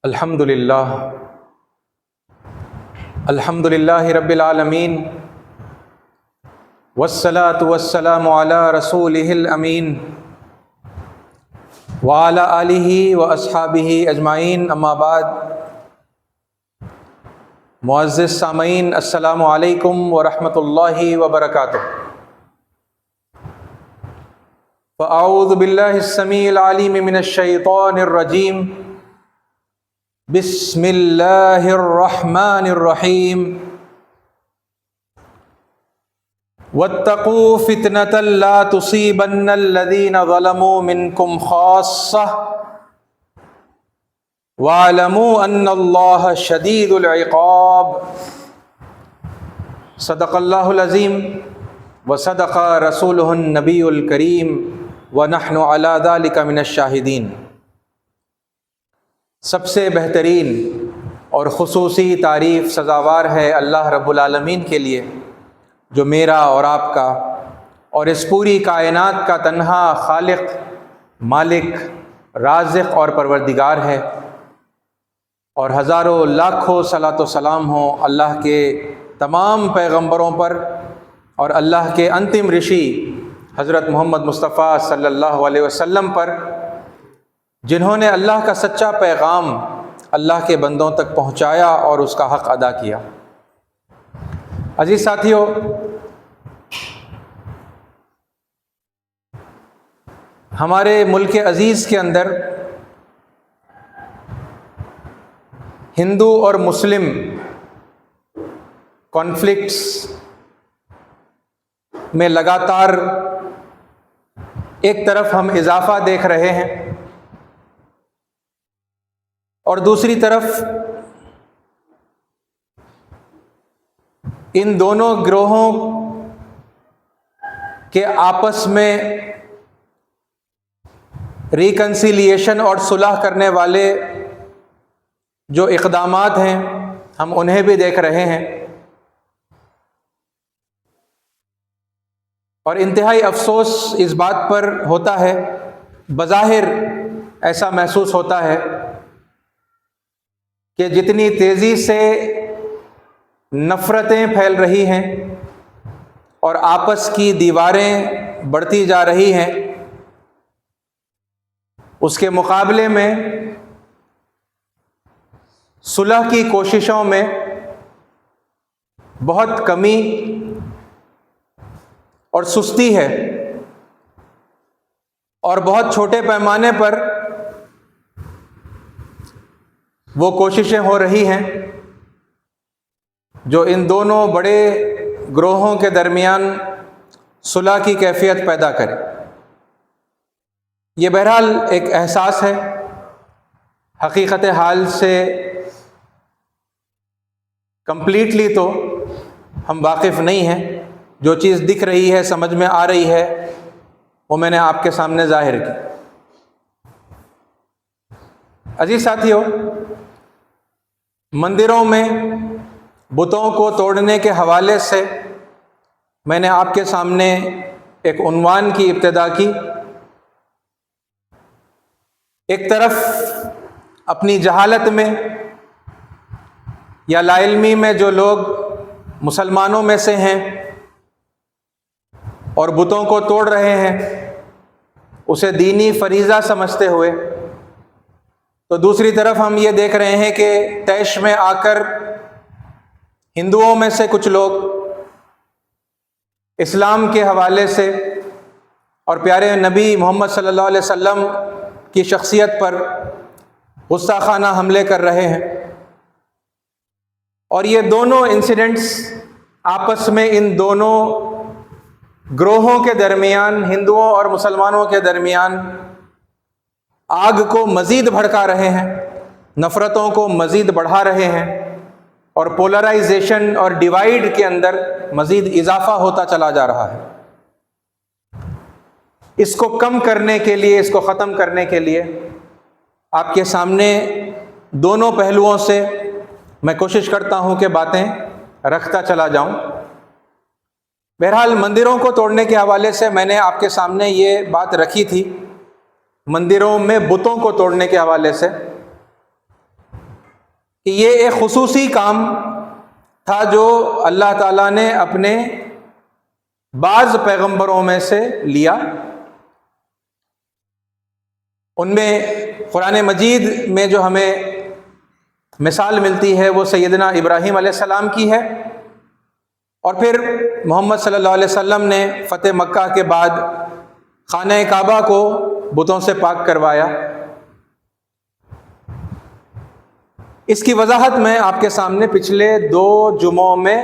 الحمد للہ رب العالمین والصلاة والسلام علی رسولہ الامین وعلی آلہ واصحابہ اجمعین، اما بعد۔ معزز سامعین، السلام علیکم ورحمۃ اللہ وبرکاتہ۔ فاعوذ باللہ السمیع العلیم من الشیطان الرجیم، بسم اللہ الرحمن الرحیم۔ واتقوا فتنة لا تصیبن الذین ظلموا منکم خاصہ واعلموا ان اللہ شدید العقاب۔ صدق اللہ العظیم وصدق رسولہ النبی الکریم ونحن علی ذلک من الشاہدین۔ سب سے بہترین اور خصوصی تعریف سزاوار ہے اللہ رب العالمین کے لیے، جو میرا اور آپ کا اور اس پوری کائنات کا تنہا خالق، مالک، رازق اور پروردگار ہے، اور ہزاروں لاکھوں صلاۃ و سلام ہوں اللہ کے تمام پیغمبروں پر اور اللہ کے انتم رشی حضرت محمد مصطفیٰ صلی اللہ علیہ وسلم پر، جنہوں نے اللہ کا سچا پیغام اللہ کے بندوں تک پہنچایا اور اس کا حق ادا کیا۔ عزیز ساتھیو، ہمارے ملک عزیز کے اندر ہندو اور مسلم کانفلکٹس میں لگاتار ایک طرف ہم اضافہ دیکھ رہے ہیں، اور دوسری طرف ان دونوں گروہوں کے آپس میں ریکنسیلیشن اور صلح کرنے والے جو اقدامات ہیں، ہم انہیں بھی دیکھ رہے ہیں، اور انتہائی افسوس اس بات پر ہوتا ہے، بظاہر ایسا محسوس ہوتا ہے کہ جتنی تیزی سے نفرتیں پھیل رہی ہیں اور آپس کی دیواریں بڑھتی جا رہی ہیں، اس کے مقابلے میں صلح کی کوششوں میں بہت کمی اور سستی ہے، اور بہت چھوٹے پیمانے پر وہ کوششیں ہو رہی ہیں جو ان دونوں بڑے گروہوں کے درمیان صلح کی کیفیت پیدا کرے۔ یہ بہرحال ایک احساس ہے، حقیقت حال سے کمپلیٹلی تو ہم واقف نہیں ہیں، جو چیز دکھ رہی ہے، سمجھ میں آ رہی ہے، وہ میں نے آپ کے سامنے ظاہر کی۔ عزیز ساتھیو، مندروں میں بتوں کو توڑنے کے حوالے سے میں نے آپ کے سامنے ایک عنوان کی ابتدا کی۔ ایک طرف اپنی جہالت میں یا لا علمی میں جو لوگ مسلمانوں میں سے ہیں اور بتوں کو توڑ رہے ہیں، اسے دینی فریضہ سمجھتے ہوئے، تو دوسری طرف ہم یہ دیکھ رہے ہیں کہ طیش میں آ کر ہندوؤں میں سے کچھ لوگ اسلام کے حوالے سے اور پیارے نبی محمد صلی اللہ علیہ وسلم کی شخصیت پر غصہ حملے کر رہے ہیں، اور یہ دونوں انسیڈنٹس آپس میں ان دونوں گروہوں کے درمیان، ہندوؤں اور مسلمانوں کے درمیان آگ کو مزید بھڑکا رہے ہیں، نفرتوں کو مزید بڑھا رہے ہیں، اور پولرائزیشن اور ڈیوائیڈ کے اندر مزید اضافہ ہوتا چلا جا رہا ہے۔ اس کو کم کرنے کے لیے، اس کو ختم کرنے کے لیے آپ کے سامنے دونوں پہلوؤں سے میں کوشش کرتا ہوں کہ باتیں رکھتا چلا جاؤں۔ بہرحال مندروں کو توڑنے کے حوالے سے میں نے آپ کے سامنے یہ بات رکھی تھی، مندروں میں بتوں کو توڑنے کے حوالے سے، کہ یہ ایک خصوصی کام تھا جو اللہ تعالیٰ نے اپنے بعض پیغمبروں میں سے لیا۔ ان میں قرآن مجید میں جو ہمیں مثال ملتی ہے وہ سیدنا ابراہیم علیہ السلام کی ہے، اور پھر محمد صلی اللہ علیہ وسلم نے فتح مکہ کے بعد خانہ کعبہ کو بتوں سے پاک کروایا۔ اس کی وضاحت میں آپ کے سامنے پچھلے 2 جمعوں میں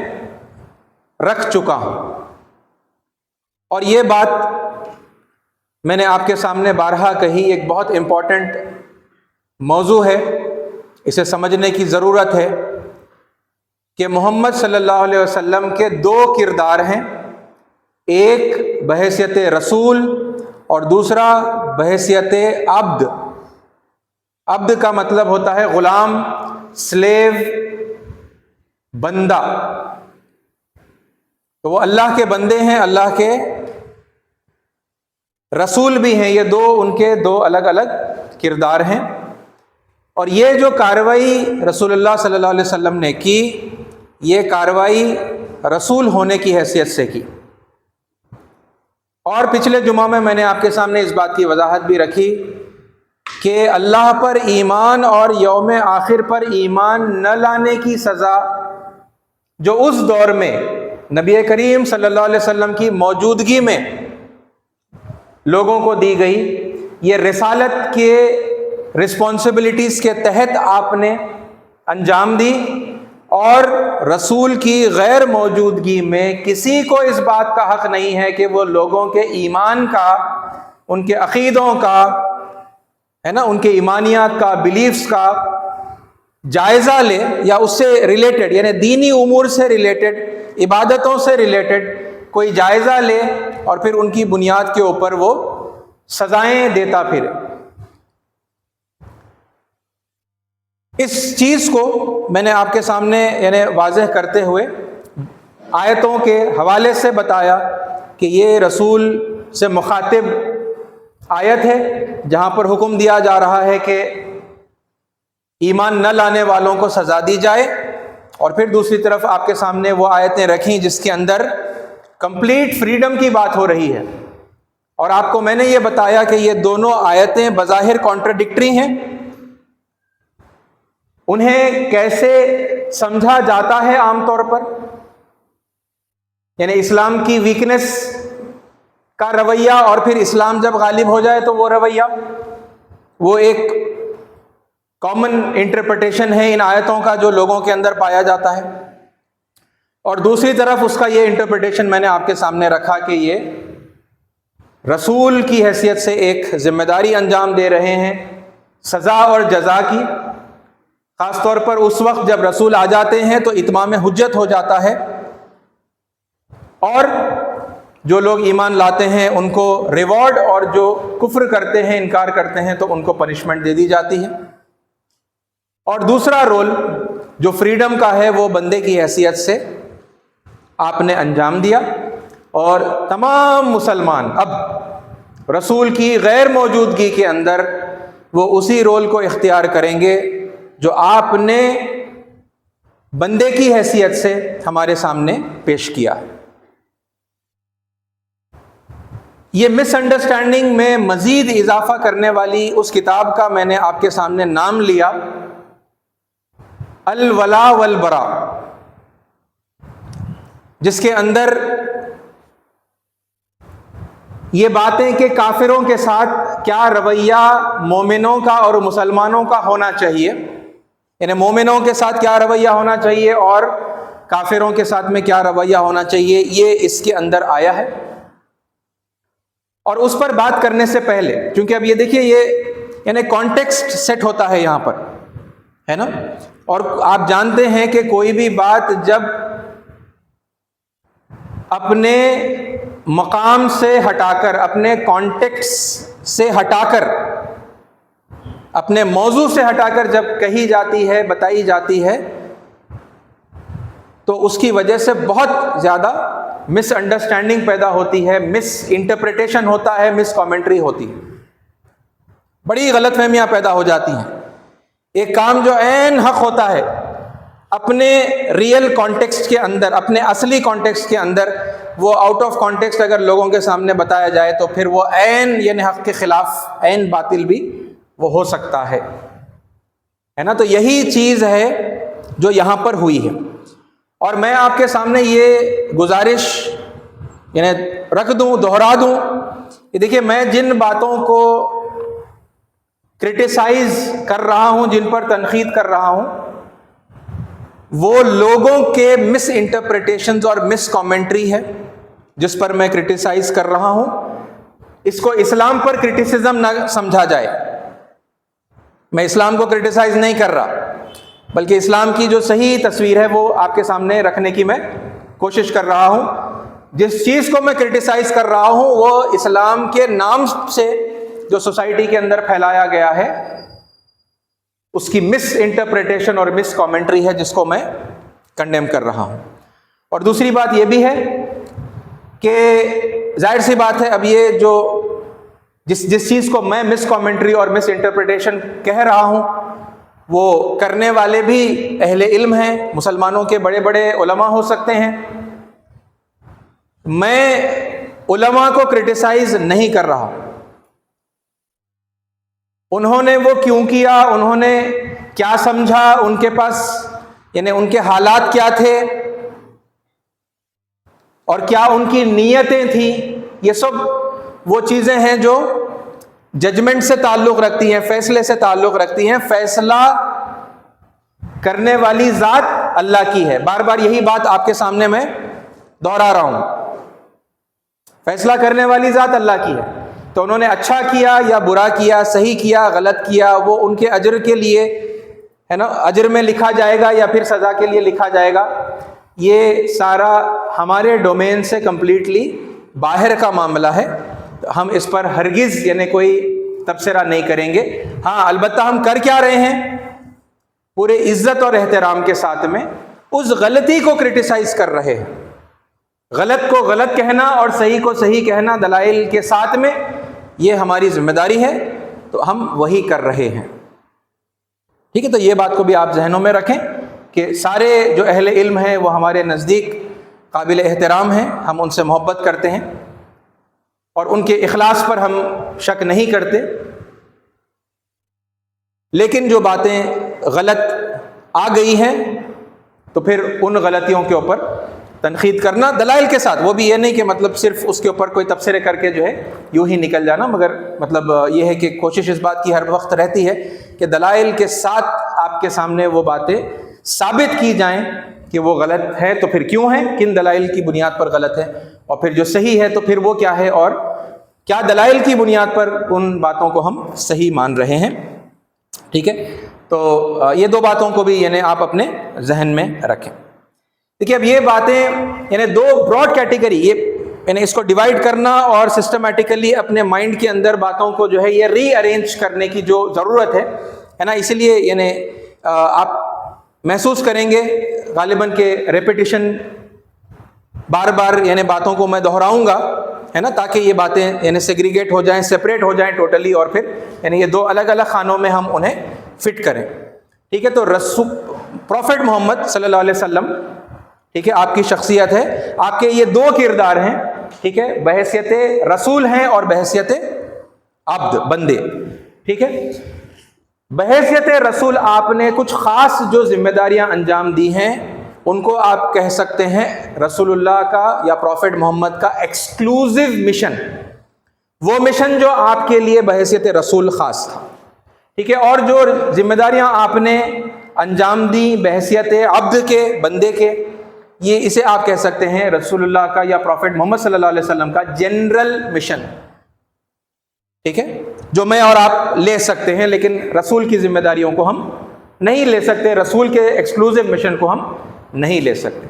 رکھ چکا ہوں، اور یہ بات میں نے آپ کے سامنے بارہا کہی۔ ایک بہت امپورٹنٹ موضوع ہے، اسے سمجھنے کی ضرورت ہے کہ محمد صلی اللہ علیہ وسلم کے 2 کردار ہیں، ایک بحیثیت رسول اور دوسرا بحیثیت عبد۔ عبد کا مطلب ہوتا ہے غلام، سلیو، بندہ۔ تو وہ اللہ کے بندے ہیں، اللہ کے رسول بھی ہیں۔ یہ 2 ان کے 2 الگ الگ کردار ہیں، اور یہ جو کارروائی رسول اللہ صلی اللہ علیہ وسلم نے کی، یہ کارروائی رسول ہونے کی حیثیت سے کی۔ اور پچھلے جمعہ میں نے آپ کے سامنے اس بات کی وضاحت بھی رکھی کہ اللہ پر ایمان اور یوم آخر پر ایمان نہ لانے کی سزا جو اس دور میں نبی کریم صلی اللہ علیہ وسلم کی موجودگی میں لوگوں کو دی گئی، یہ رسالت کے رسپانسبلٹیز کے تحت آپ نے انجام دی، اور رسول کی غیر موجودگی میں کسی کو اس بات کا حق نہیں ہے کہ وہ لوگوں کے ایمان کا، ان کے عقیدوں کا، ہے نا، ان کے ایمانیات کا، بلیفز کا جائزہ لے، یا اس سے ریلیٹڈ یعنی دینی امور سے ریلیٹڈ، عبادتوں سے ریلیٹڈ کوئی جائزہ لے اور پھر ان کی بنیاد کے اوپر وہ سزائیں دیتا پھرے۔ اس چیز کو میں نے آپ کے سامنے یعنی واضح کرتے ہوئے آیتوں کے حوالے سے بتایا کہ یہ رسول سے مخاطب آیت ہے جہاں پر حکم دیا جا رہا ہے کہ ایمان نہ لانے والوں کو سزا دی جائے، اور پھر دوسری طرف آپ کے سامنے وہ آیتیں رکھیں جس کے اندر کمپلیٹ فریڈم کی بات ہو رہی ہے، اور آپ کو میں نے یہ بتایا کہ یہ دونوں آیتیں بظاہر کانٹراڈکٹری ہیں۔ انہیں کیسے سمجھا جاتا ہے عام طور پر، یعنی اسلام کی ویکنس کا رویہ، اور پھر اسلام جب غالب ہو جائے تو وہ رویہ، وہ ایک کامن انٹرپریٹیشن ہے ان آیتوں کا جو لوگوں کے اندر پایا جاتا ہے، اور دوسری طرف اس کا یہ انٹرپریٹیشن میں نے آپ کے سامنے رکھا کہ یہ رسول کی حیثیت سے ایک ذمہ داری انجام دے رہے ہیں سزا اور جزا کی، خاص طور پر اس وقت جب رسول آ جاتے ہیں تو اتمام حجت ہو جاتا ہے، اور جو لوگ ایمان لاتے ہیں ان کو ریوارڈ، اور جو کفر کرتے ہیں، انکار کرتے ہیں تو ان کو پنشمنٹ دے دی جاتی ہے۔ اور دوسرا رول جو فریڈم کا ہے وہ بندے کی حیثیت سے آپ نے انجام دیا، اور تمام مسلمان اب رسول کی غیر موجودگی کے اندر وہ اسی رول کو اختیار کریں گے جو آپ نے بندے کی حیثیت سے ہمارے سامنے پیش کیا۔ یہ مس انڈرسٹینڈنگ میں مزید اضافہ کرنے والی اس کتاب کا میں نے آپ کے سامنے نام لیا الولا والبرا، جس کے اندر یہ باتیں کہ کافروں کے ساتھ کیا رویہ مومنوں کا اور مسلمانوں کا ہونا چاہیے، یعنی مومنوں کے ساتھ کیا رویہ ہونا چاہیے اور کافروں کے ساتھ میں کیا رویہ ہونا چاہیے، یہ اس کے اندر آیا ہے۔ اور اس پر بات کرنے سے پہلے، کیونکہ اب یہ دیکھیے یہ یعنی کانٹیکسٹ سیٹ ہوتا ہے یہاں پر، ہے نا، اور آپ جانتے ہیں کہ کوئی بھی بات جب اپنے مقام سے ہٹا کر، اپنے کانٹیکسٹ سے ہٹا کر، اپنے موضوع سے ہٹا کر جب کہی جاتی ہے، بتائی جاتی ہے، تو اس کی وجہ سے بہت زیادہ مس انڈرسٹینڈنگ پیدا ہوتی ہے، مس انٹرپریٹیشن ہوتا ہے، مس کامنٹری ہوتی ہے، بڑی غلط فہمیاں پیدا ہو جاتی ہیں۔ ایک کام جو عین حق ہوتا ہے اپنے ریئل کانٹیکسٹ کے اندر، اپنے اصلی کانٹیکسٹ کے اندر، وہ آؤٹ آف کانٹیکسٹ اگر لوگوں کے سامنے بتایا جائے تو پھر وہ عین یعنی حق کے خلاف عین باطل بھی وہ ہو سکتا ہے نا. تو یہی چیز ہے جو یہاں پر ہوئی ہے. اور میں آپ کے سامنے یہ گزارش یعنی رکھ دوں، دہرا دوں کہ دیکھیے، میں جن باتوں کو کرٹیسائز کر رہا ہوں، جن پر تنقید کر رہا ہوں، وہ لوگوں کے مس انٹرپریٹیشنز اور مس کامنٹری ہے جس پر میں کرٹیسائز کر رہا ہوں. اس کو اسلام پر کرٹیسزم نہ سمجھا جائے. میں اسلام کو کرٹیسائز نہیں کر رہا، بلکہ اسلام کی جو صحیح تصویر ہے وہ آپ کے سامنے رکھنے کی میں کوشش کر رہا ہوں. جس چیز کو میں کرٹیسائز کر رہا ہوں وہ اسلام کے نام سے جو سوسائٹی کے اندر پھیلایا گیا ہے، اس کی مس انٹرپریٹیشن اور مس کامنٹری ہے، جس کو میں کنڈیم کر رہا ہوں. اور دوسری بات یہ بھی ہے کہ ظاہر سی بات ہے، اب یہ جو جس چیز کو میں مس کامنٹری اور مس انٹرپریٹیشن کہہ رہا ہوں، وہ کرنے والے بھی اہل علم ہیں، مسلمانوں کے بڑے بڑے علماء ہو سکتے ہیں. میں علماء کو کرٹیسائز نہیں کر رہا. انہوں نے وہ کیوں کیا، انہوں نے کیا سمجھا، ان کے پاس یعنی ان کے حالات کیا تھے اور کیا ان کی نیتیں تھیں، یہ سب وہ چیزیں ہیں جو ججمنٹ سے تعلق رکھتی ہیں، فیصلے سے تعلق رکھتی ہیں. فیصلہ کرنے والی ذات اللہ کی ہے. بار بار یہی بات آپ کے سامنے میں دہرا رہا ہوں. فیصلہ کرنے والی ذات اللہ کی ہے. تو انہوں نے اچھا کیا یا برا کیا، صحیح کیا غلط کیا، وہ ان کے اجر کے لیے ہے نا، اجر میں لکھا جائے گا یا پھر سزا کے لیے لکھا جائے گا. یہ سارا ہمارے ڈومین سے کمپلیٹلی باہر کا معاملہ ہے. ہم اس پر ہرگز یعنی کوئی تبصرہ نہیں کریں گے. ہاں، البتہ ہم کر کیا رہے ہیں، پورے عزت اور احترام کے ساتھ میں اس غلطی کو کرٹیسائز کر رہے ہیں. غلط کو غلط کہنا اور صحیح کو صحیح کہنا دلائل کے ساتھ میں، یہ ہماری ذمہ داری ہے، تو ہم وہی کر رہے ہیں. ٹھیک ہے، تو یہ بات کو بھی آپ ذہنوں میں رکھیں کہ سارے جو اہل علم ہیں وہ ہمارے نزدیک قابل احترام ہیں، ہم ان سے محبت کرتے ہیں اور ان کے اخلاص پر ہم شک نہیں کرتے. لیکن جو باتیں غلط آ گئی ہیں تو پھر ان غلطیوں کے اوپر تنقید کرنا دلائل کے ساتھ، وہ بھی یہ نہیں کہ مطلب صرف اس کے اوپر کوئی تبصرے کر کے جو ہے یوں ہی نکل جانا، مگر مطلب یہ ہے کہ کوشش اس بات کی ہر وقت رہتی ہے کہ دلائل کے ساتھ آپ کے سامنے وہ باتیں ثابت کی جائیں کہ وہ غلط ہے تو پھر کیوں ہے، کن دلائل کی بنیاد پر غلط ہے، اور پھر جو صحیح ہے تو پھر وہ کیا ہے اور کیا دلائل کی بنیاد پر ان باتوں کو ہم صحیح مان رہے ہیں. ٹھیک ہے، تو یہ دو باتوں کو بھی یعنی آپ اپنے ذہن میں رکھیں. دیکھیے، اب یہ باتیں یعنی دو براڈ کیٹیگری، یہ یعنی اس کو ڈیوائڈ کرنا اور سسٹمیٹیکلی اپنے مائنڈ کے اندر باتوں کو جو ہے یہ ری ارینج کرنے کی جو ضرورت ہے نا، اسی لیے یعنی آپ محسوس کریں گے غالباً کہ ریپیٹیشن بار بار یعنی باتوں کو میں دہراؤں گا ہے نا، تاکہ یہ باتیں یعنی سیگریگیٹ ہو جائیں، سپریٹ ہو جائیں ٹوٹلی، اور پھر یعنی یہ دو الگ الگ خانوں میں ہم انہیں فٹ کریں. ٹھیک ہے، تو پروفٹ محمد صلی اللہ علیہ وسلم، ٹھیک ہے، آپ کی شخصیت ہے، آپ کے یہ دو کردار ہیں. ٹھیک ہے، بحیثیت رسول ہیں اور بحیثیت عبد، بندے. ٹھیک ہے، بحیثیت رسول آپ نے کچھ خاص جو ذمہ داریاں انجام دی ہیں، ان کو آپ کہہ سکتے ہیں رسول اللہ کا یا پروفٹ محمد کا ایکسکلوزیو مشن، وہ مشن جو آپ کے لیے بحیثیت رسول خاص تھا. ٹھیک ہے، اور جو ذمہ داریاں آپ نے انجام دی بحیثیت عبد کے، بندے کے، یہ اسے آپ کہہ سکتے ہیں رسول اللہ کا یا پروفٹ محمد صلی اللہ علیہ وسلم کا جنرل مشن. ٹھیک ہے، جو میں اور آپ لے سکتے ہیں، لیکن رسول کی ذمہ داریوں کو ہم نہیں لے سکتے، رسول کے ایکسکلوزیو مشن کو ہم نہیں لے سکتے.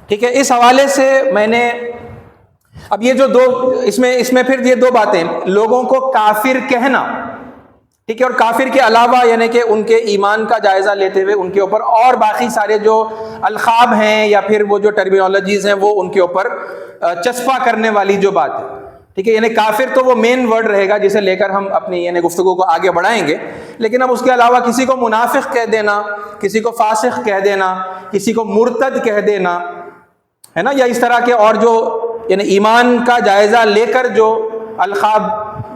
ٹھیک ہے، اس حوالے سے میں نے اب یہ جو دو اس میں پھر یہ دو باتیں، لوگوں کو کافر کہنا، ٹھیک ہے، اور کافر کے علاوہ یعنی کہ ان کے ایمان کا جائزہ لیتے ہوئے ان کے اوپر اور باقی سارے جو القاب ہیں یا پھر وہ جو ٹرمینالوجیز ہیں وہ ان کے اوپر چسپاں کرنے والی جو بات ہے، ٹھیک ہے، یعنی کافر تو وہ مین ورڈ رہے گا جسے لے کر ہم اپنی یعنی گفتگو کو آگے بڑھائیں گے، لیکن اب اس کے علاوہ کسی کو منافق کہہ دینا، کسی کو فاسق کہہ دینا، کسی کو مرتد کہہ دینا، ہے نا، یا اس طرح کے اور جو یعنی ایمان کا جائزہ لے کر جو القاب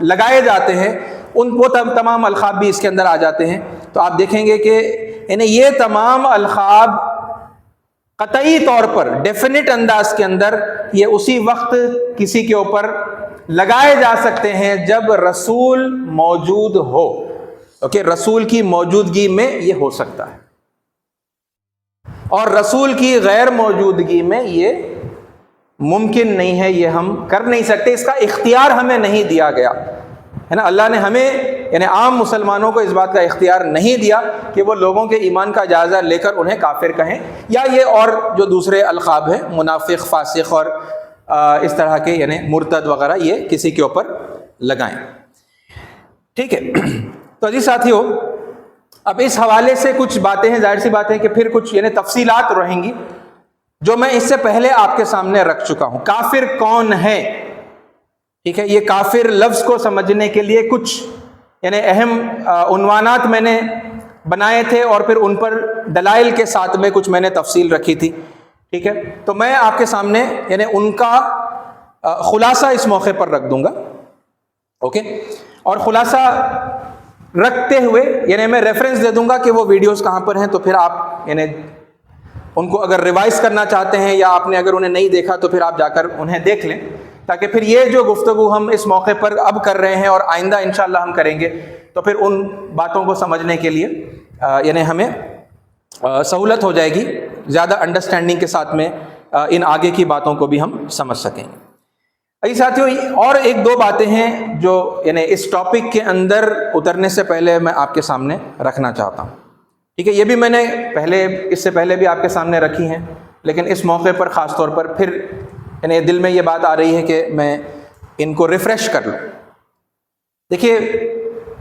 لگائے جاتے ہیں، وہ تمام القاب بھی اس کے اندر آ جاتے ہیں۔ تو آپ دیکھیں گے کہ یعنی یہ تمام القاب قطعی طور پر ڈیفینٹ انداز کے اندر یہ اسی وقت کسی کے اوپر لگائے جا سکتے ہیں جب رسول موجود ہو، اوکے، رسول کی موجودگی میں یہ ہو سکتا ہے، اور رسول کی غیر موجودگی میں یہ ممکن نہیں ہے، یہ ہم کر نہیں سکتے، اس کا اختیار ہمیں نہیں دیا گیا ہے نا۔ اللہ نے ہمیں یعنی عام مسلمانوں کو اس بات کا اختیار نہیں دیا کہ وہ لوگوں کے ایمان کا جائزہ لے کر انہیں کافر کہیں، یا یہ اور جو دوسرے القاب ہیں منافق، فاسق اور اس طرح کے یعنی مرتد وغیرہ یہ کسی کے اوپر لگائیں، ٹھیک ہے۔ تو عزیز ساتھیو، اب اس حوالے سے کچھ باتیں ہیں، ظاہر سی بات ہے کہ پھر کچھ یعنی تفصیلات رہیں گی جو میں اس سے پہلے آپ کے سامنے رکھ چکا ہوں۔ کافر کون ہے؟ ٹھیک ہے، یہ کافر لفظ کو سمجھنے کے لیے کچھ یعنی اہم عنوانات میں نے بنائے تھے، اور پھر ان پر دلائل کے ساتھ میں کچھ میں نے تفصیل رکھی تھی، ٹھیک ہے۔ تو میں آپ کے سامنے یعنی ان کا خلاصہ اس موقع پر رکھ دوں گا، اوکے، اور خلاصہ رکھتے ہوئے یعنی میں ریفرنس دے دوں گا کہ وہ ویڈیوز کہاں پر ہیں، تو پھر آپ یعنی ان کو اگر ریوائز کرنا چاہتے ہیں یا آپ نے اگر انہیں نہیں دیکھا تو پھر آپ جا کر انہیں دیکھ لیں، تاکہ پھر یہ جو گفتگو ہم اس موقع پر اب کر رہے ہیں اور آئندہ انشاءاللہ ہم کریں گے، تو پھر ان باتوں کو سمجھنے کے لیے یعنی ہمیں سہولت ہو جائے گی، زیادہ انڈرسٹینڈنگ کے ساتھ میں ان آگے کی باتوں کو بھی ہم سمجھ سکیں گے۔ ایسے ساتھیوں، اور ایک دو باتیں ہیں جو یعنی اس ٹاپک کے اندر اترنے سے پہلے میں آپ کے سامنے رکھنا چاہتا ہوں، ٹھیک ہے۔ یہ بھی میں نے اس سے پہلے بھی آپ کے سامنے رکھی ہیں، لیکن اس موقع پر خاص طور پر پھر یعنی دل میں یہ بات آ رہی ہے کہ میں ان کو ریفریش کر لوں۔ دیکھیے،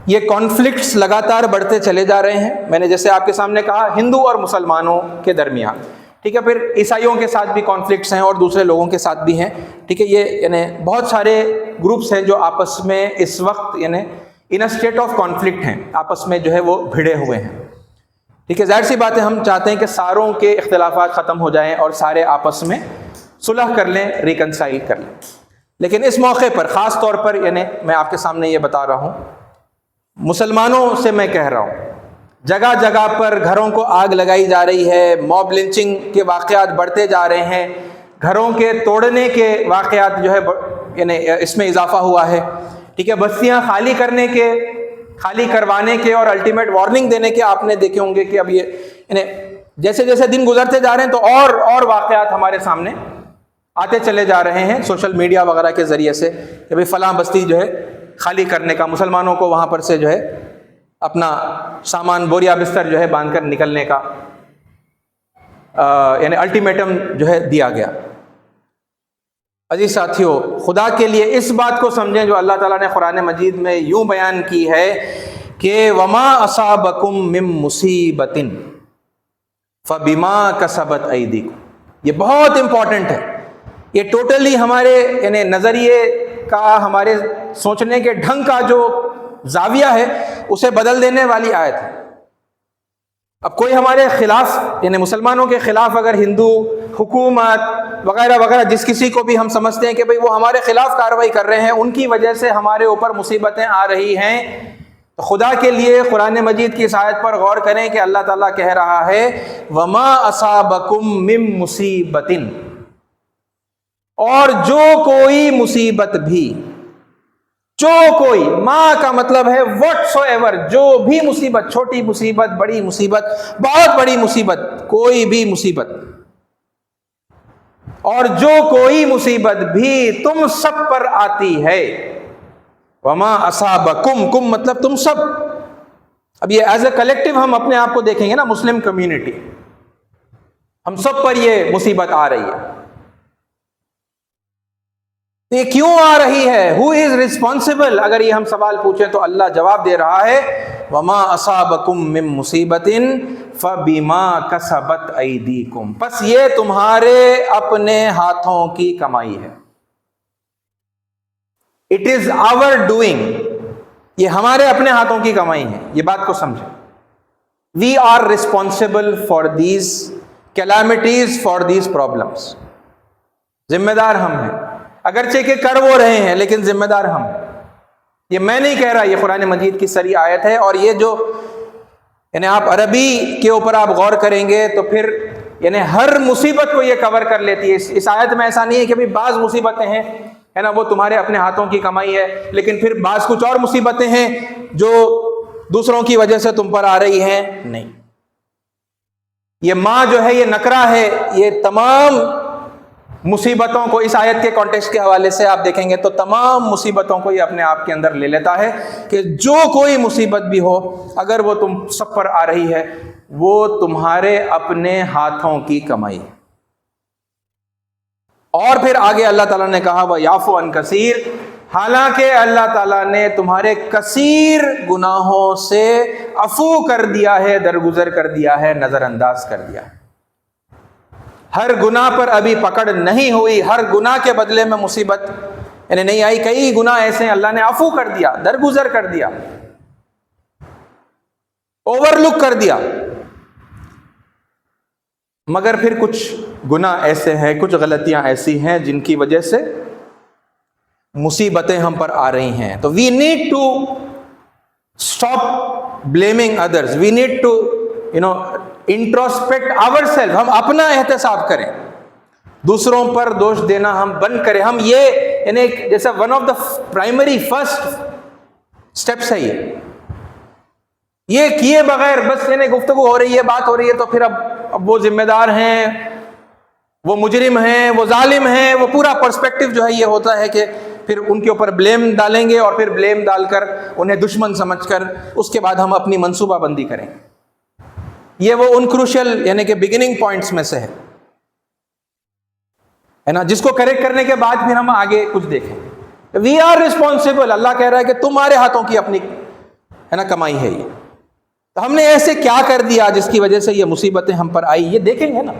یہ کانفلکٹس لگاتار بڑھتے چلے جا رہے ہیں، میں نے جیسے آپ کے سامنے کہا ہندو اور مسلمانوں کے درمیان، ٹھیک ہے، پھر عیسائیوں کے ساتھ بھی کانفلکٹس ہیں اور دوسرے لوگوں کے ساتھ بھی ہیں، ٹھیک ہے۔ یہ یعنی بہت سارے گروپس ہیں جو آپس میں اس وقت یعنی ان اسٹیٹ آف کانفلکٹ ہیں، آپس میں جو ہے وہ بھڑے ہوئے ہیں، ٹھیک ہے۔ ظاہر سی بات ہے، ہم چاہتے ہیں کہ ساروں کے اختلافات ختم ہو جائیں اور سارے آپس میں صلح کر لیں، ریکنسائل کر لیں، لیکن اس موقع پر خاص طور پر یعنی میں آپ کے سامنے یہ بتا رہا ہوں، مسلمانوں سے میں کہہ رہا ہوں، جگہ جگہ پر گھروں کو آگ لگائی جا رہی ہے، موب لنچنگ کے واقعات بڑھتے جا رہے ہیں، گھروں کے توڑنے کے واقعات جو ہے یعنی اس میں اضافہ ہوا ہے، ٹھیک ہے۔ بستیاں خالی کروانے کے اور الٹیمیٹ وارننگ دینے کے آپ نے دیکھے ہوں گے کہ اب یہ یعنی جیسے جیسے دن گزرتے جا رہے ہیں تو اور واقعات ہمارے سامنے آتے چلے جا رہے ہیں سوشل میڈیا وغیرہ کے ذریعے سے، کہ بھئی فلاں بستی جو ہے خالی کرنے کا، مسلمانوں کو وہاں پر سے جو ہے اپنا سامان بوریا بستر جو ہے باندھ کر نکلنے کا یعنی الٹیمیٹم جو ہے دیا گیا۔ عزیز ساتھیو، خدا کے لیے اس بات کو سمجھیں جو اللہ تعالیٰ نے قرآن مجید میں یوں بیان کی ہے کہ وما اصابکم من مصیبت فبما کسبت ایدیکم، یہ بہت امپورٹنٹ ہے، یہ ٹوٹلی ہمارے یعنی نظریے کا، ہمارے سوچنے کے ڈھنگ کا جو زاویہ ہے اسے بدل دینے والی آیت ہے۔ اب کوئی ہمارے خلاف یعنی مسلمانوں کے خلاف اگر ہندو حکومت وغیرہ وغیرہ جس کسی کو بھی ہم سمجھتے ہیں کہ بھئی وہ ہمارے خلاف کارروائی کر رہے ہیں، ان کی وجہ سے ہمارے اوپر مصیبتیں آ رہی ہیں، تو خدا کے لیے قرآن مجید کی اس آیت پر غور کریں کہ اللہ تعالیٰ کہہ رہا ہے وما اصابکم من مصیبت، اور جو کوئی مصیبت بھی، جو کوئی، ماں کا مطلب ہے واٹ سو ایور، جو بھی مصیبت، چھوٹی مصیبت، بڑی مصیبت، بہت بڑی مصیبت، کوئی بھی مصیبت، اور جو کوئی مصیبت بھی تم سب پر آتی ہے، وما اصابکم، کم مطلب تم سب، اب یہ ایز اے کلیکٹیو ہم اپنے آپ کو دیکھیں گے نا، مسلم کمیونٹی، ہم سب پر یہ مصیبت آ رہی ہے، یہ کیوں آ رہی ہے؟ ہو از ریسپانسبل؟ اگر یہ ہم سوال پوچھیں تو اللہ جواب دے رہا ہے وما اصابکم من مصیبت فبما کسبت ایدیکم، پس یہ تمہارے اپنے ہاتھوں کی کمائی ہے، اٹ از آور ڈوئنگ، یہ ہمارے اپنے ہاتھوں کی کمائی ہے، یہ بات کو سمجھیں. We are responsible for these calamities, for these problems. ذمہ دار ہم ہیں، اگرچہ کہ کر وہ رہے ہیں لیکن ذمہ دار ہم ہیں. یہ میں نہیں کہہ رہا، یہ قرآن مجید کی صریح آیت ہے. اور یہ جو یعنی آپ عربی کے اوپر آپ غور کریں گے تو پھر یعنی ہر مصیبت کو یہ کور کر لیتی ہے. اس آیت میں ایسا نہیں ہے کہ بھی بعض مصیبتیں ہیں ہے نا وہ تمہارے اپنے ہاتھوں کی کمائی ہے، لیکن پھر بعض کچھ اور مصیبتیں ہیں جو دوسروں کی وجہ سے تم پر آ رہی ہیں. نہیں، یہ ماں جو ہے یہ نکرہ ہے. یہ تمام مصیبتوں کو اس آیت کے کانٹیکسٹ کے حوالے سے آپ دیکھیں گے تو تمام مصیبتوں کو یہ اپنے آپ کے اندر لے لیتا ہے کہ جو کوئی مصیبت بھی ہو اگر وہ تم سب پر آ رہی ہے وہ تمہارے اپنے ہاتھوں کی کمائی. اور پھر آگے اللہ تعالیٰ نے کہا وَيَعْفُ عَنْ كَثِيرٍ، حالانکہ اللہ تعالیٰ نے تمہارے کثیر گناہوں سے عفو کر دیا ہے، درگزر کر دیا ہے، نظر انداز کر دیا ہے. ہر گناہ پر ابھی پکڑ نہیں ہوئی، ہر گناہ کے بدلے میں مصیبت یعنی نہیں آئی. کئی گناہ ایسے ہیں اللہ نے عفو کر دیا، درگزر کر دیا، اوور لک کر دیا. مگر پھر کچھ گناہ ایسے ہیں، کچھ غلطیاں ایسی ہیں جن کی وجہ سے مصیبتیں ہم پر آ رہی ہیں. تو we need to stop blaming others, we need to introspect our self. ہم اپنا احتساب کریں، دوسروں پر دوش دینا ہم بند کریں. ہم یہ یعنی جیسا one of the primary first steps ہے یہ کیے بغیر بس یعنی گفتگو ہو رہی ہے، بات ہو رہی ہے تو پھر اب وہ ذمہ دار ہیں، وہ مجرم ہیں، وہ ظالم ہیں، وہ پورا پرسپیکٹو جو ہے یہ ہوتا ہے کہ پھر ان کے اوپر بلیم ڈالیں گے اور پھر بلیم ڈال کر انہیں دشمن سمجھ کر اس کے بعد ہم اپنی منصوبہ بندی کریں. یہ وہ ان کروشل یعنی کہ بگننگ پوائنٹس میں سے ہے نا جس کو کریکٹ کرنے کے بعد پھر ہم آگے کچھ دیکھیں. وی آر ریسپانسبل، اللہ کہہ رہا ہے کہ تمہارے ہاتھوں کی اپنی ہے نا کمائی ہے یہ. تو ہم نے ایسے کیا کر دیا جس کی وجہ سے یہ مصیبتیں ہم پر آئی، یہ دیکھیں گے نا.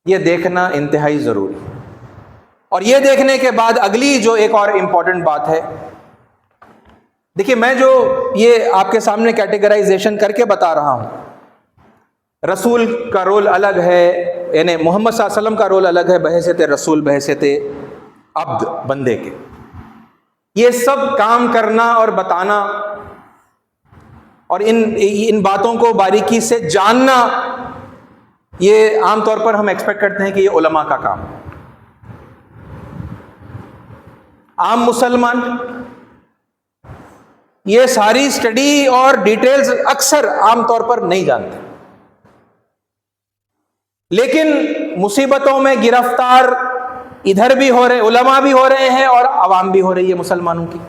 یہ دیکھنا انتہائی ضروری. اور یہ دیکھنے کے بعد اگلی جو ایک اور امپورٹنٹ بات ہے، دیکھیے میں جو یہ آپ کے سامنے کیٹیگرائزیشن کر کے بتا رہا ہوں، رسول کا رول الگ ہے، یعنی محمد صلی اللہ علیہ وسلم کا رول الگ ہے بحیثیت رسول، بحیثیت عبد، بندے کے. یہ سب کام کرنا اور بتانا اور ان باتوں کو باریکی سے جاننا، یہ عام طور پر ہم ایکسپیکٹ کرتے ہیں کہ یہ علماء کا کام ہے. عام مسلمان یہ ساری اسٹڈی اور ڈیٹیلز اکثر عام طور پر نہیں جانتے، لیکن مصیبتوں میں گرفتار ادھر بھی ہو رہے، علماء بھی ہو رہے ہیں اور عوام بھی ہو رہی ہے مسلمانوں کی.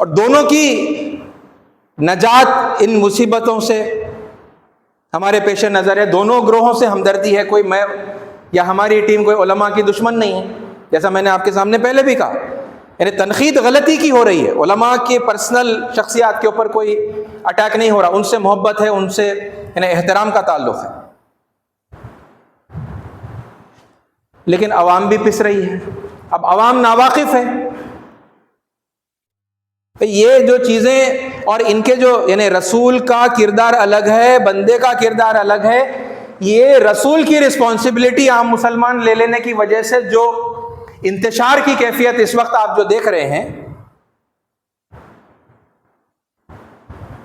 اور دونوں کی نجات ان مصیبتوں سے ہمارے پیش نظر ہے. دونوں گروہوں سے ہمدردی ہے. کوئی میں یا ہماری ٹیم کوئی علماء کی دشمن نہیں ہے، جیسا میں نے آپ کے سامنے پہلے بھی کہا. یعنی تنقید غلطی کی ہو رہی ہے، علماء کے پرسنل شخصیات کے اوپر کوئی اٹیک نہیں ہو رہا، ان سے محبت ہے، ان سے یعنی احترام کا تعلق ہے. لیکن عوام بھی پس رہی ہے. اب عوام ناواقف ہے. یہ جو چیزیں اور ان کے جو یعنی رسول کا کردار الگ ہے، بندے کا کردار الگ ہے. یہ رسول کی رسپانسبلٹی عام مسلمان لے لینے کی وجہ سے جو انتشار کی کیفیت اس وقت آپ جو دیکھ رہے ہیں،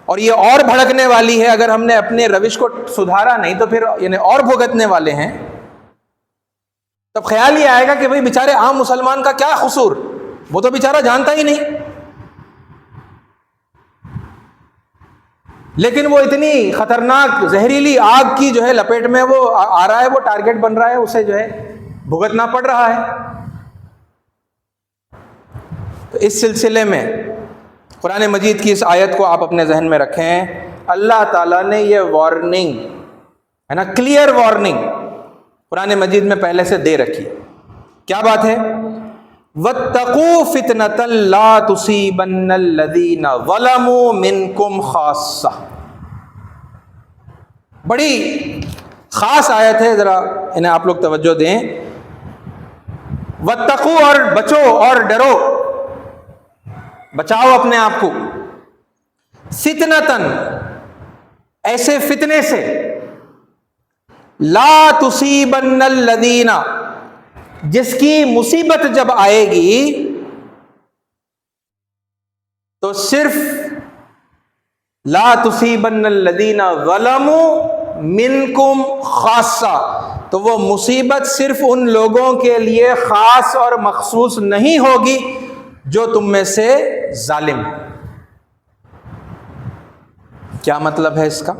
اور یہ اور بھڑکنے والی ہے اگر ہم نے اپنے روش کو سدھارا نہیں تو پھر یعنی اور بھگتنے والے ہیں. تب خیال یہ آئے گا کہ بھئی بیچارے عام مسلمان کا کیا قصور، وہ تو بیچارہ جانتا ہی نہیں. لیکن وہ اتنی خطرناک زہریلی آگ کی جو ہے لپیٹ میں وہ آ رہا ہے، وہ ٹارگٹ بن رہا ہے، اسے جو ہے بھگتنا پڑ رہا ہے. تو اس سلسلے میں قرآن مجید کی اس آیت کو آپ اپنے ذہن میں رکھیں. اللہ تعالیٰ نے یہ وارننگ ہے نا، کلیئر وارننگ قرآن مجید میں پہلے سے دے رکھی. کیا بات ہے؟ وَاتَّقُوا فِتْنَةً لَا تُصِيبَنَّ الَّذِينَ ظَلَمُوا مِنْكُمْ خَاصَّةً. بڑی خاص آیت ہے، ذرا انہیں آپ لوگ توجہ دیں. واتقوا، اور بچو اور ڈرو، بچاؤ اپنے آپ کو، فتنتن، ایسے فتنے سے، لا تصیبن الذین، جس کی مصیبت جب آئے گی تو صرف لا تصیبن الذین ظلموا منکم خاصہ، تو وہ مصیبت صرف ان لوگوں کے لیے خاص اور مخصوص نہیں ہوگی جو تم میں سے ظالم۔ کیا مطلب ہے اس کا؟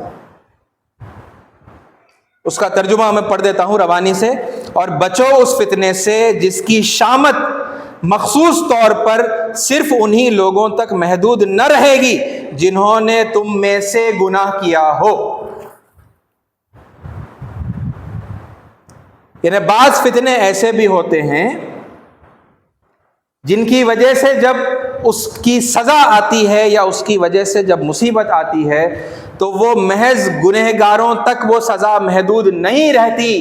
اس کا ترجمہ میں پڑھ دیتا ہوں روانی سے۔ اور بچو اس فتنے سے جس کی شامت مخصوص طور پر صرف انہی لوگوں تک محدود نہ رہے گی جنہوں نے تم میں سے گناہ کیا ہو۔ یعنی بعض فتنے ایسے بھی ہوتے ہیں جن کی وجہ سے جب اس کی سزا آتی ہے یا اس کی وجہ سے جب مصیبت آتی ہے تو وہ محض گنہگاروں تک وہ سزا محدود نہیں رہتی،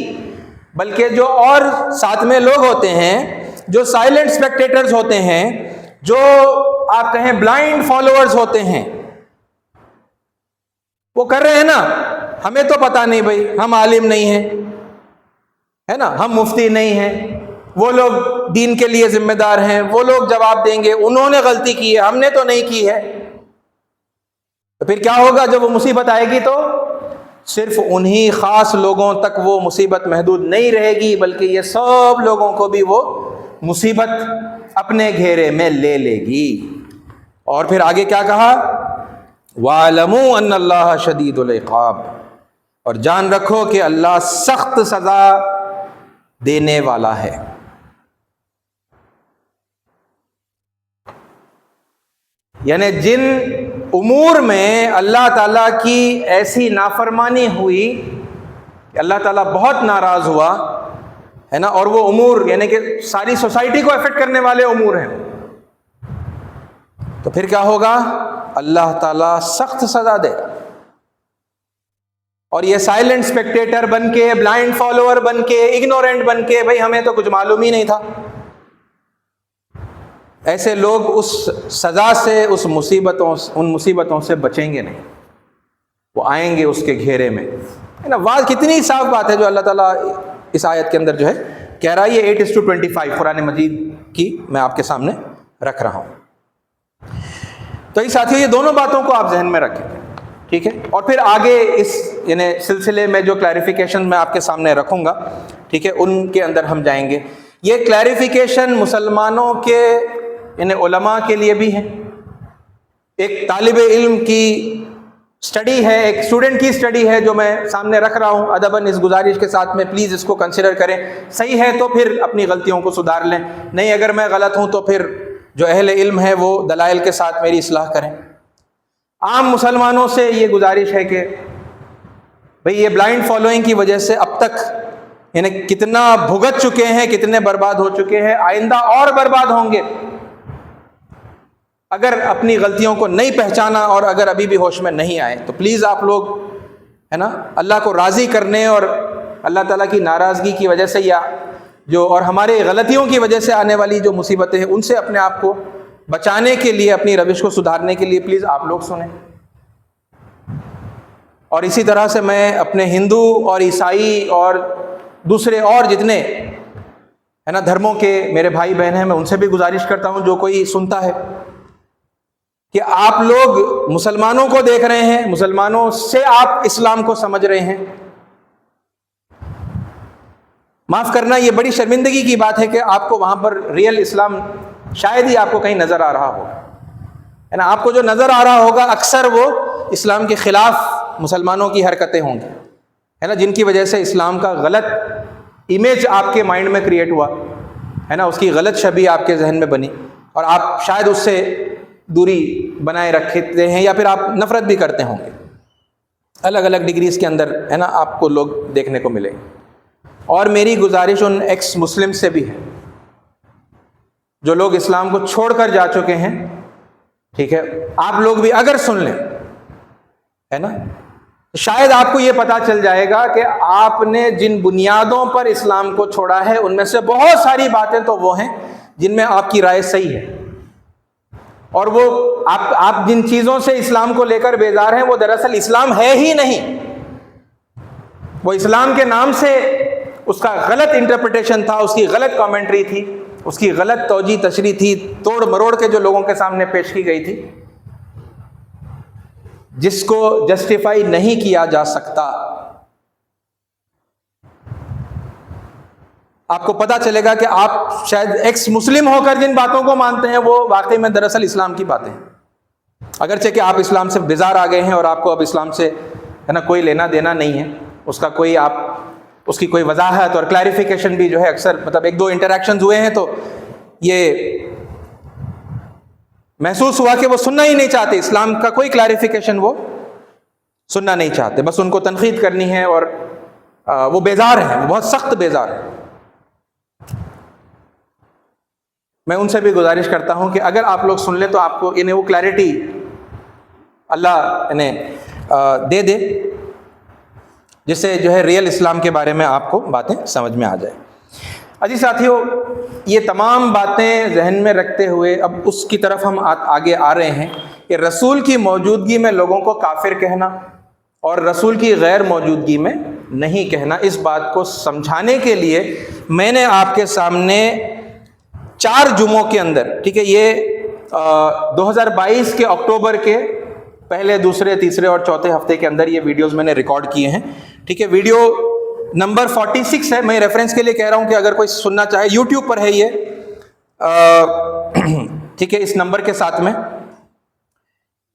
بلکہ جو اور ساتھ میں لوگ ہوتے ہیں، جو سائلنٹ اسپیکٹیٹرز ہوتے ہیں، جو آپ کہیں بلائنڈ فالوورز ہوتے ہیں، وہ کر رہے ہیں نا، ہمیں تو پتہ نہیں بھائی، ہم عالم نہیں ہیں، ہے نا، ہم مفتی نہیں ہیں، وہ لوگ دین کے لیے ذمہ دار ہیں، وہ لوگ جواب دیں گے، انہوں نے غلطی کی ہے، ہم نے تو نہیں کی ہے۔ تو پھر کیا ہوگا جب وہ مصیبت آئے گی؟ تو صرف انہی خاص لوگوں تک وہ مصیبت محدود نہیں رہے گی، بلکہ یہ سب لوگوں کو بھی وہ مصیبت اپنے گھیرے میں لے لے گی۔ اور پھر آگے کیا کہا؟ وَاعْلَمُوا أَنَّ اللَّهَ شَدِيدُ الْعِقَابِ، اور جان رکھو کہ اللہ سخت سزا دینے والا ہے۔ یعنی جن امور میں اللہ تعالیٰ کی ایسی نافرمانی ہوئی کہ اللہ تعالیٰ بہت ناراض ہوا ہے نا، اور وہ امور یعنی کہ ساری سوسائٹی کو افیکٹ کرنے والے امور ہیں، تو پھر کیا ہوگا؟ اللہ تعالیٰ سخت سزا دے گا۔ اور یہ سائلنٹ اسپیکٹیٹر بن کے، بلائنڈ فالوور بن کے، اگنورینٹ بن کے، بھائی ہمیں تو کچھ معلوم ہی نہیں تھا، ایسے لوگ اس سزا سے، ان مصیبتوں سے بچیں گے نہیں، وہ آئیں گے اس کے گھیرے میں، ہے نا۔ واضح کتنی صاف بات ہے جو اللہ تعالیٰ اس آیت کے اندر جو ہے کہہ رہا ہے۔ یہ 8:25 قرآن مجید کی میں آپ کے سامنے رکھ رہا ہوں۔ تو یہ ساتھیوں، یہ دونوں باتوں کو آپ ذہن میں رکھیں، ٹھیک ہے۔ اور پھر آگے اس یعنی سلسلے میں جو کلیریفیکیشن میں آپ کے سامنے رکھوں گا، ٹھیک ہے، ان کے اندر ہم جائیں گے۔ یہ کلیریفیکیشن مسلمانوں کے یعنی علماء کے لیے بھی ہے، ایک طالب علم کی سٹڈی ہے، ایک اسٹوڈنٹ کی سٹڈی ہے جو میں سامنے رکھ رہا ہوں ادباً اس گزارش کے ساتھ میں پلیز اس کو کنسیڈر کریں۔ صحیح ہے تو پھر اپنی غلطیوں کو سدھار لیں، نہیں اگر میں غلط ہوں تو پھر جو اہل علم ہے وہ دلائل کے ساتھ میری اصلاح کریں۔ عام مسلمانوں سے یہ گزارش ہے کہ بھئی یہ بلائنڈ فالوئنگ کی وجہ سے اب تک یعنی کتنا بھگت چکے ہیں، کتنے برباد ہو چکے ہیں، آئندہ اور برباد ہوں گے اگر اپنی غلطیوں کو نہیں پہچانا اور اگر ابھی بھی ہوش میں نہیں آئے۔ تو پلیز آپ لوگ ہے نا اللہ کو راضی کرنے اور اللہ تعالیٰ کی ناراضگی کی وجہ سے یا جو اور ہمارے غلطیوں کی وجہ سے آنے والی جو مصیبتیں ہیں ان سے اپنے آپ کو بچانے کے لیے، اپنی روش کو سدھارنے کے لیے پلیز آپ لوگ سنیں۔ اور اسی طرح سے میں اپنے ہندو اور عیسائی اور دوسرے اور جتنے ہے نا دھرموں کے میرے بھائی بہن ہیں، میں ان سے بھی گزارش کرتا ہوں جو کوئی سنتا ہے کہ آپ لوگ مسلمانوں کو دیکھ رہے ہیں، مسلمانوں سے آپ اسلام کو سمجھ رہے ہیں۔ معاف کرنا، یہ بڑی شرمندگی کی بات ہے کہ آپ کو وہاں پر ریئل اسلام شاید ہی آپ کو کہیں نظر آ رہا ہوگا، ہے نا۔ آپ کو جو نظر آ رہا ہوگا اکثر وہ اسلام کے خلاف مسلمانوں کی حرکتیں ہوں گی، ہے نا، جن کی وجہ سے اسلام کا غلط امیج آپ کے مائنڈ میں کریٹ ہوا، ہے نا، اس کی غلط شبیہ آپ کے ذہن میں بنی اور آپ شاید اس سے دوری بنائے رکھتے ہیں یا پھر آپ نفرت بھی کرتے ہوں گے۔ الگ الگ ڈگریز کے اندر ہے نا آپ کو لوگ دیکھنے کو ملے۔ اور میری گزارش ان ایکس مسلم سے بھی ہے جو لوگ اسلام کو چھوڑ کر جا چکے ہیں، ٹھیک ہے، آپ لوگ بھی اگر سن لیں، ہے نا، شاید آپ کو یہ پتا چل جائے گا کہ آپ نے جن بنیادوں پر اسلام کو چھوڑا ہے ان میں سے بہت ساری باتیں تو وہ ہیں جن میں آپ کی رائے صحیح ہے، اور وہ آپ جن چیزوں سے اسلام کو لے کر بیزار ہیں وہ دراصل اسلام ہے ہی نہیں، وہ اسلام کے نام سے اس کا غلط انٹرپریٹیشن تھا، اس کی غلط کامنٹری تھی، اس کی غلط توجیہ تشریح تھی، توڑ مروڑ کے جو لوگوں کے سامنے پیش کی گئی تھی، جس کو جسٹیفائی نہیں کیا جا سکتا۔ آپ کو پتا چلے گا کہ آپ شاید ایکس مسلم ہو کر جن باتوں کو مانتے ہیں وہ واقعی میں دراصل اسلام کی باتیں ہیں، اگرچہ کہ آپ اسلام سے بیزار آ گئے ہیں اور آپ کو اب اسلام سے ہے نا کوئی لینا دینا نہیں ہے، اس کا کوئی اس کی کوئی وضاحت اور کلیریفیکیشن بھی جو ہے اکثر مطلب ایک دو انٹریکشنز ہوئے ہیں تو یہ محسوس ہوا کہ وہ سننا ہی نہیں چاہتے، اسلام کا کوئی کلیریفیکیشن وہ سننا نہیں چاہتے، بس ان کو تنقید کرنی ہے، اور وہ بیزار ہیں، وہ بہت سخت بیزار ہیں۔ میں ان سے بھی گزارش کرتا ہوں کہ اگر آپ لوگ سن لیں تو آپ کو انہیں وہ کلیئرٹی اللہ انہیں دے دے جس سے جو ہے ریئل اسلام کے بارے میں آپ کو باتیں سمجھ میں آ جائے۔ عزیز ساتھیو، یہ تمام باتیں ذہن میں رکھتے ہوئے اب اس کی طرف ہم آگے آ رہے ہیں کہ رسول کی موجودگی میں لوگوں کو کافر کہنا اور رسول کی غیر موجودگی میں نہیں کہنا، اس بات کو سمجھانے کے لیے میں نے آپ کے سامنے 4 جمعوں کے اندر، ٹھیک ہے، یہ 2022 کے اکتوبر کے پہلے، دوسرے، تیسرے اور چوتھے ہفتے کے اندر یہ ویڈیوز میں نے ریکارڈ کیے ہیں، ٹھیک ہے۔ ویڈیو نمبر 46 ہے، میں ریفرنس کے لیے کہہ رہا ہوں کہ اگر کوئی سننا چاہے، یوٹیوب پر ہے یہ، ٹھیک ہے، اس نمبر کے ساتھ میں۔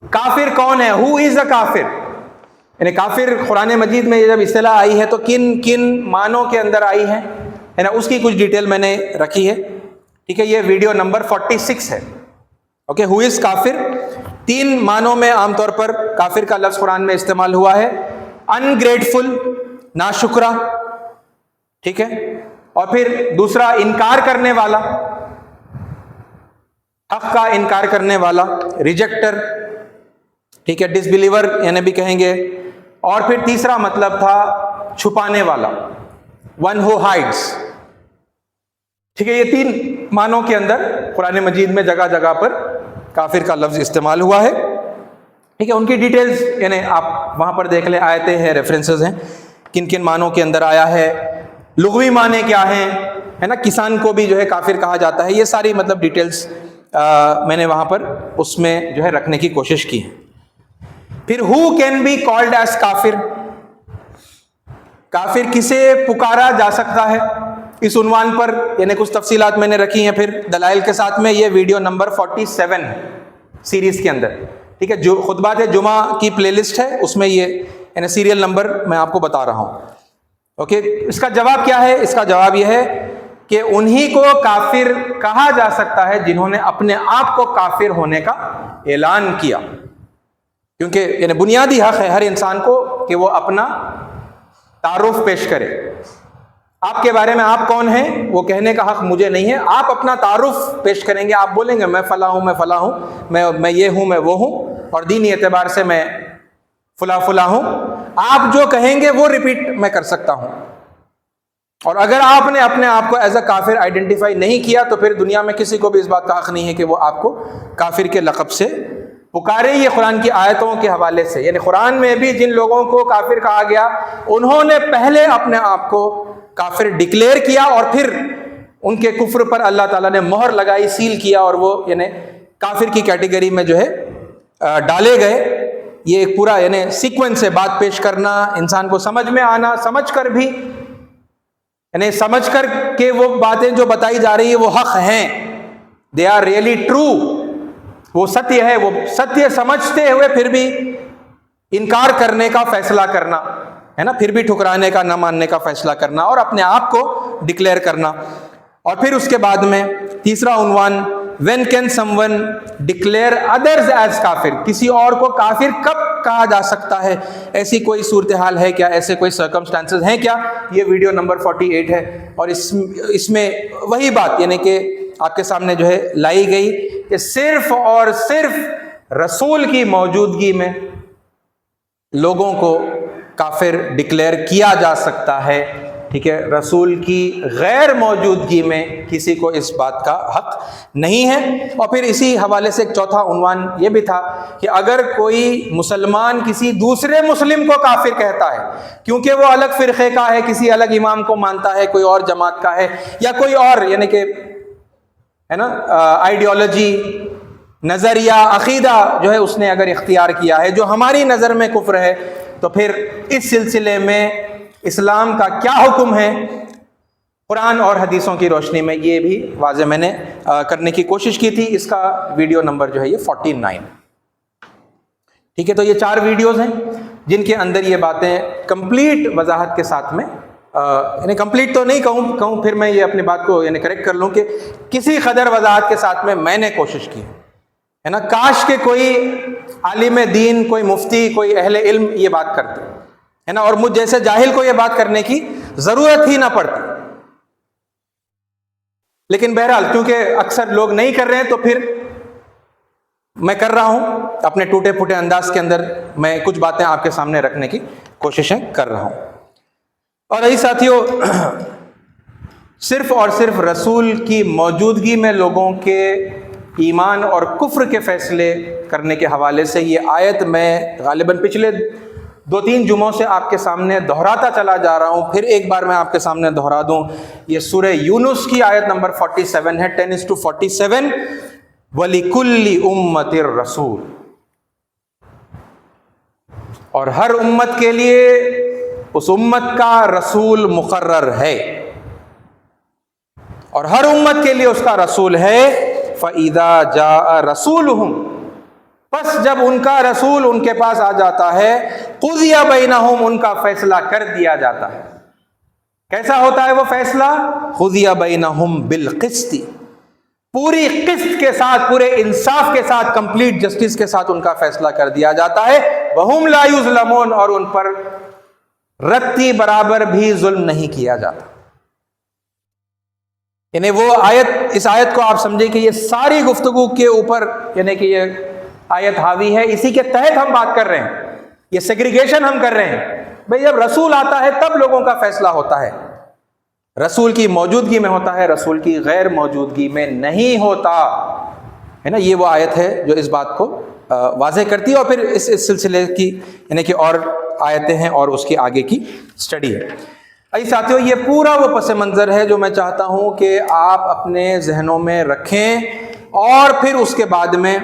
کافر کون ہے؟ ہو از اے کافر، یعنی کافر قرآن مجید میں جب اصطلاح آئی ہے تو کن کن معنوں کے اندر آئی ہے نا، اس کی کچھ ڈیٹیل میں نے رکھی ہے، ٹھیک ہے۔ یہ ویڈیو نمبر 46 ہے، اوکے۔ ہو از کافر 3 معنوں میں عام طور پر کافر کا لفظ قرآن میں استعمال ہوا ہے: انگریٹفل، ناشکرا، ٹھیک ہے، اور پھر دوسرا انکار کرنے والا، حق کا انکار کرنے والا، ریجیکٹر، ٹھیک ہے، ڈس بلیور یعنی بھی کہیں گے، اور پھر تیسرا مطلب تھا چھپانے والا، ون ہو ہائڈس، ٹھیک ہے۔ یہ 3 معنوں کے اندر قرآن مجید میں جگہ جگہ پر کافر کا لفظ استعمال ہوا ہے، ٹھیک ہے۔ ان کی ڈیٹیلز یعنی آپ وہاں پر دیکھ لیں، آیتیں ہیں، ریفرنسز ہیں، کن کن معنوں کے اندر آیا ہے، لغوی معنی کیا ہیں، ہے نا، کسان کو بھی جو ہے کافر کہا جاتا ہے، یہ ساری مطلب ڈیٹیلز میں نے وہاں پر اس میں جو ہے رکھنے کی کوشش کی ہے۔ پھر ہو کین بی کالڈ ایز کافر، کافر کسے پکارا جا سکتا ہے، اس عنوان پر یعنی کچھ تفصیلات میں نے رکھی ہیں، پھر دلائل کے ساتھ میں۔ یہ ویڈیو نمبر 47 ہے سیریز کے اندر، ٹھیک ہے، جو خطبات جمعہ کی پلے لسٹ ہے اس میں یہ یعنی سیریل نمبر میں آپ کو بتا رہا ہوں، اوکے۔ اس کا جواب کیا ہے؟ اس کا جواب یہ ہے کہ انہی کو کافر کہا جا سکتا ہے جنہوں نے اپنے آپ کو کافر ہونے کا اعلان کیا، کیونکہ یعنی بنیادی حق ہے ہر انسان کو کہ وہ اپنا تعارف پیش کرے۔ آپ کے بارے میں آپ کون ہیں وہ کہنے کا حق مجھے نہیں ہے، آپ اپنا تعارف پیش کریں گے، آپ بولیں گے میں فلاں ہوں، میں فلاں ہوں، میں یہ ہوں، میں وہ ہوں، اور دینی اعتبار سے میں فلاں فلاں ہوں۔ آپ جو کہیں گے وہ ریپیٹ میں کر سکتا ہوں، اور اگر آپ نے اپنے آپ کو ایز اے کافر آئیڈینٹیفائی نہیں کیا تو پھر دنیا میں کسی کو بھی اس بات کا حق نہیں ہے کہ وہ آپ کو کافر کے لقب سے پکارے۔ یہ قرآن کی آیتوں کے حوالے سے، یعنی قرآن میں بھی جن لوگوں کو کافر کہا گیا انہوں نے پہلے اپنے آپ کو کافر ڈکلیئر کیا، اور پھر ان کے کفر پر اللہ تعالیٰ نے مہر لگائی، سیل کیا، اور وہ یعنی کافر کی کیٹیگری میں جو ہے ڈالے گئے۔ یہ ایک پورا یعنی سیکوینس ہے، بات پیش کرنا، انسان کو سمجھ میں آنا، سمجھ کر بھی یعنی سمجھ کر کہ وہ باتیں جو بتائی جا رہی ہیں وہ حق ہیں، دے آر ریئلی ٹرو، وہ ستیہ ہے، وہ ستیہ سمجھتے ہوئے پھر بھی انکار کرنے کا فیصلہ کرنا ہے نا، پھر بھی ٹھکرانے کا، نہ ماننے کا فیصلہ کرنا، اور اپنے آپ کو ڈکلیئر کرنا۔ اور پھر اس کے بعد میں تیسرا عنوان، when can someone declare others as کافر، کسی اور کو کافر کب کہا جا سکتا ہے، ایسی کوئی صورتحال ہے کیا، ایسے کوئی سرکمسٹانسز ہیں کیا؟ یہ ویڈیو نمبر 48 ہے، اور اس میں وہی بات یعنی کہ آپ کے سامنے جو ہے لائی گئی کہ صرف اور صرف رسول کی موجودگی میں لوگوں کو کافر ڈکلیئر کیا جا سکتا ہے، ٹھیک ہے، رسول کی غیر موجودگی میں کسی کو اس بات کا حق نہیں ہے۔ اور پھر اسی حوالے سے ایک چوتھا عنوان یہ بھی تھا کہ اگر کوئی مسلمان کسی دوسرے مسلم کو کافر کہتا ہے کیونکہ وہ الگ فرقے کا ہے، کسی الگ امام کو مانتا ہے، کوئی اور جماعت کا ہے، یا کوئی اور یعنی کہ ہے نا آئیڈیالوجی، نظریہ، عقیدہ جو ہے اس نے اگر اختیار کیا ہے جو ہماری نظر میں کفر ہے، تو پھر اس سلسلے میں اسلام کا کیا حکم ہے قرآن اور حدیثوں کی روشنی میں، یہ بھی واضح میں نے کرنے کی کوشش کی تھی۔ اس کا ویڈیو نمبر جو ہے یہ 49، ٹھیک ہے۔ تو یہ 4 ویڈیوز ہیں جن کے اندر یہ باتیں کمپلیٹ وضاحت کے ساتھ میں، یعنی کمپلیٹ تو نہیں کہوں پھر میں یہ اپنی بات کو یعنی کریکٹ کر لوں کہ کسی قدر وضاحت کے ساتھ میں نے کوشش کی ہے نا۔ کاش کہ کوئی عالم دین، کوئی مفتی، کوئی اہل علم یہ بات کرتے ہے نا، اور مجھ جیسے جاہل کو یہ بات کرنے کی ضرورت ہی نہ پڑتی، لیکن بہرحال کیونکہ اکثر لوگ نہیں کر رہے ہیں تو پھر میں کر رہا ہوں، اپنے ٹوٹے پھوٹے انداز کے اندر میں کچھ باتیں آپ کے سامنے رکھنے کی کوششیں کر رہا ہوں۔ اور یہی ساتھیوں، صرف اور صرف رسول کی موجودگی میں لوگوں کے ایمان اور کفر کے فیصلے کرنے کے حوالے سے یہ آیت میں غالباً پچھلے 2-3 جمعوں سے آپ کے سامنے دہراتا چلا جا رہا ہوں، پھر ایک بار میں آپ کے سامنے دہرا دوں۔ یہ سورہ یونس کی آیت نمبر 47 ہے، 10:47، وَلِكُلِّ أُمَّةٍ رَسُولٌ، اور ہر امت کے لیے اس امت کا رسول مقرر ہے، اور ہر امت کے لیے اس کا رسول ہے۔ فَإِذَا جَاءَ رَسُولُهُمْ، پس جب ان کا رسول ان کے پاس آ جاتا ہے، قُضِيَ بَيْنَهُمْ، ان کا فیصلہ کر دیا جاتا ہے۔ کیسا ہوتا ہے وہ فیصلہ؟ قُضِيَ بَيْنَهُمْ بِالْقِسْطِ، پوری قسط کے ساتھ، پورے انصاف کے ساتھ، کمپلیٹ جسٹس کے ساتھ ان کا فیصلہ کر دیا جاتا ہے۔ وَهُمْ لَا يُظْلَمُونَ، اور ان پر رتی برابر بھی ظلم نہیں کیا جاتا۔ یعنی وہ آیت، اس آیت کو آپ سمجھیں کہ یہ ساری گفتگو کے اوپر یعنی کہ یہ آیت حاوی ہے، اسی کے تحت ہم بات کر رہے ہیں، یہ سیگریگیشن ہم کر رہے ہیں۔ بھئی جب رسول آتا ہے تب لوگوں کا فیصلہ ہوتا ہے، رسول کی موجودگی میں ہوتا ہے، رسول کی غیر موجودگی میں نہیں ہوتا ہے نا۔ یہ وہ آیت ہے جو اس بات کو واضح کرتی ہے، اور پھر اس سلسلے کی یعنی کہ اور آیتیں ہیں اور اس کی آگے کی سٹڈی ہے۔ ای ساتھیوں، یہ پورا وہ پس منظر ہے جو میں چاہتا ہوں کہ آپ اپنے ذہنوں میں رکھیں، اور پھر اس کے بعد میں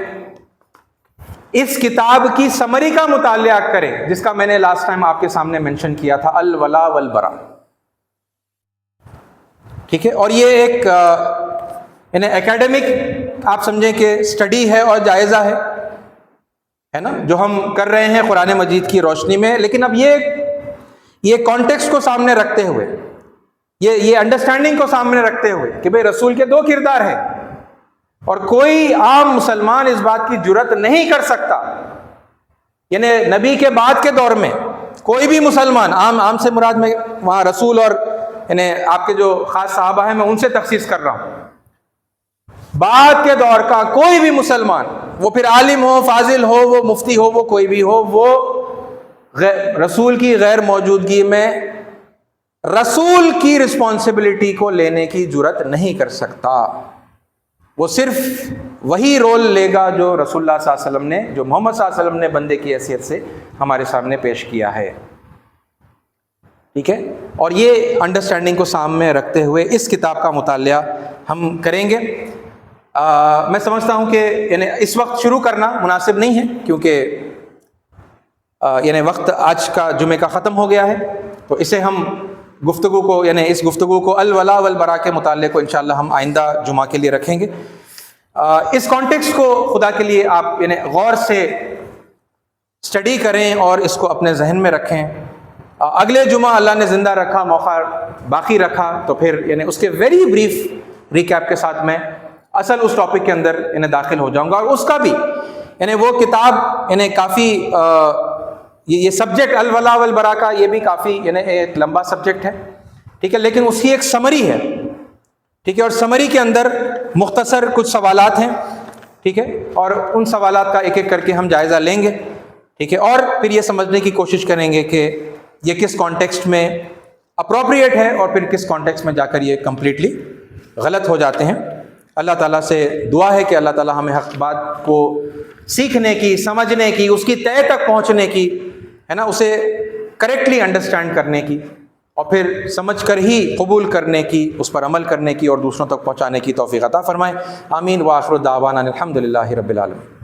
اس کتاب کی سمری کا مطالعہ کریں، جس کا میں نے لاسٹ ٹائم آپ کے سامنے مینشن کیا تھا، الولا والبرا، ٹھیک ہے۔ اور یہ ایک یعنی اکیڈمک آپ سمجھیں کہ سٹڈی ہے اور جائزہ ہے نا، جو ہم کر رہے ہیں قرآن مجید کی روشنی میں، لیکن اب یہ کانٹیکسٹ کو سامنے رکھتے ہوئے، یہ انڈرسٹینڈنگ کو سامنے رکھتے ہوئے کہ بھئی رسول کے 2 کردار ہیں، اور کوئی عام مسلمان اس بات کی جرات نہیں کر سکتا، یعنی نبی کے بعد کے دور میں کوئی بھی مسلمان، عام سے مراد میں وہاں رسول اور یعنی آپ کے جو خاص صحابہ ہیں میں ان سے تخصیص کر رہا ہوں، بعد کے دور کا کوئی بھی مسلمان، وہ پھر عالم ہو، فاضل ہو، وہ مفتی ہو، وہ کوئی بھی ہو، وہ رسول کی غیر موجودگی میں رسول کی رسپانسبلٹی کو لینے کی جرات نہیں کر سکتا۔ وہ صرف وہی رول لے گا جو رسول اللہ صلی اللہ علیہ وسلم نے، جو محمد صلی اللہ علیہ وسلم نے بندے کی حیثیت سے ہمارے سامنے پیش کیا ہے، ٹھیک ہے۔ اور یہ انڈرسٹینڈنگ کو سامنے رکھتے ہوئے اس کتاب کا مطالعہ ہم کریں گے۔ میں سمجھتا ہوں کہ یعنی اس وقت شروع کرنا مناسب نہیں ہے، کیونکہ یعنی وقت آج کا جمعے کا ختم ہو گیا ہے، تو اسے ہم گفتگو کو یعنی اس گفتگو کو الولا والبرا کے متعلق کو انشاءاللہ ہم آئندہ جمعہ کے لیے رکھیں گے۔ اس کانٹیکسٹ کو خدا کے لیے آپ یعنی غور سے سٹڈی کریں اور اس کو اپنے ذہن میں رکھیں۔ اگلے جمعہ اللہ نے زندہ رکھا، موقع باقی رکھا، تو پھر یعنی اس کے ویری بریف ریکیپ کے ساتھ میں اصل اس ٹاپک کے اندر یعنی داخل ہو جاؤں گا، اور اس کا بھی یعنی وہ کتاب یعنی کافی یہ سبجیکٹ الولا والبرا کا یہ بھی کافی یعنی ایک لمبا سبجیکٹ ہے، ٹھیک ہے، لیکن اس کی ایک سمری ہے، ٹھیک ہے، اور سمری کے اندر مختصر کچھ سوالات ہیں، ٹھیک ہے، اور ان سوالات کا ایک ایک کر کے ہم جائزہ لیں گے، ٹھیک ہے، اور پھر یہ سمجھنے کی کوشش کریں گے کہ یہ کس کانٹیکسٹ میں اپروپریٹ ہے اور پھر کس کانٹیکسٹ میں جا کر یہ کمپلیٹلی غلط ہو جاتے ہیں۔ اللہ تعالیٰ سے دعا ہے کہ اللہ تعالیٰ ہمیں حق بات کو سیکھنے کی، سمجھنے کی، اس کی تہہ تک پہنچنے کی، ہے نا، اسے کریکٹلی انڈرسٹینڈ کرنے کی، اور پھر سمجھ کر ہی قبول کرنے کی، اس پر عمل کرنے کی اور دوسروں تک پہنچانے کی توفیق عطا فرمائے۔ آمین۔ وآخر دعوانا الحمد للہ رب العالمین۔